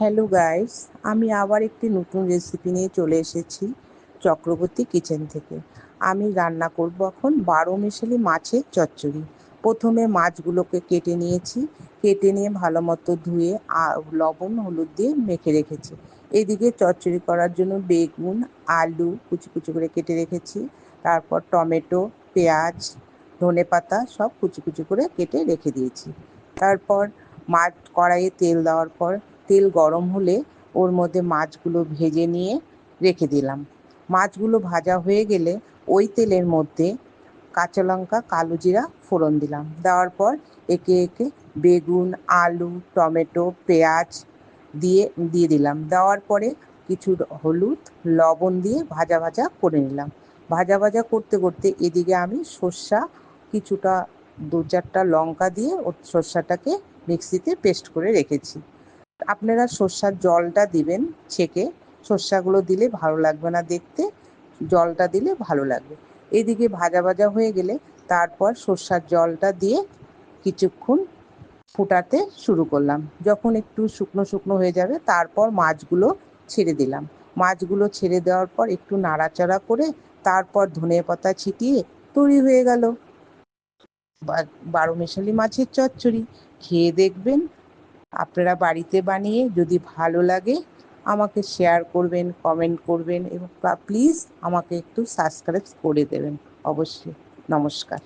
Hello guys, আমি আবার একটি নতুন রেসিপি নিয়ে চলে এসেছি চক্রবর্তী কিচেন থেকে। আমি রান্না করব এখন 12 মিশালি মাছের চচ্চড়ি। প্রথমে মাছগুলোকে কেটে নিয়েছি, কেটে নিয়ে ভালো মতো ধুয়ে লবণ হলুদ দিয়ে মেখে রেখেছি। এদিকে চচ্চড়ি করার জন্য বেগুন আলু কুচি কুচি করে কেটে রেখেছি। তারপর টমেটো পেঁয়াজ ধনেপাতা সব কুচি কুচি করে কেটে রেখে দিয়েছি। তারপর মাছ কড়াইয়ে তেল দেওয়ার পর তেল গরম হলে ওর মধ্যে মাছগুলো ভেজে নিয়ে রেখে দিলাম। মাছগুলো ভাজা হয়ে গেলে ওই তেলের মধ্যে কাঁচা লঙ্কা কালো জিরা ফোড়ন দিলাম। দেওয়ার পর একে একে বেগুন আলু টমেটো পেঁয়াজ দিয়ে দিয়ে দিলাম। দেওয়ার পরে কিছু হলুদ লবণ দিয়ে ভাজা ভাজা করে নিলাম। ভাজা ভাজা করতে করতে এদিকে আমি সর্ষা কিছুটা 2-4টা লঙ্কা দিয়ে ও সর্ষাটাকে মিক্সিতে পেস্ট করে রেখেছি। আপনারা সর্ষার জলটা দিবেন ছেঁকে, সর্ষাগুলো দিলে ভালো লাগবে না দেখতে, জলটা দিলে ভালো লাগবে। এদিকে ভাজা ভাজা হয়ে গেলে তারপর সর্ষার জলটা দিয়ে কিছুক্ষণ ফুটাতে শুরু করলাম। যখন একটু শুকনো শুকনো হয়ে যাবে তারপর মাছগুলো ছেড়ে দিলাম। মাছগুলো ছেড়ে দেওয়ার পর একটু নাড়াচাড়া করে তারপর ধনেপাতা ছিটিয়ে তৈরি হয়ে গেল 12 মিশালি মাছের চচ্চড়ি। খেয়ে দেখবেন আপনারা বাড়িতে বানিয়ে, যদি ভালো লাগে আমাকে শেয়ার করবেন কমেন্ট করবেন এবং প্লিজ আমাকে একটু সাবস্ক্রাইব করে দেবেন অবশ্যই। নমস্কার।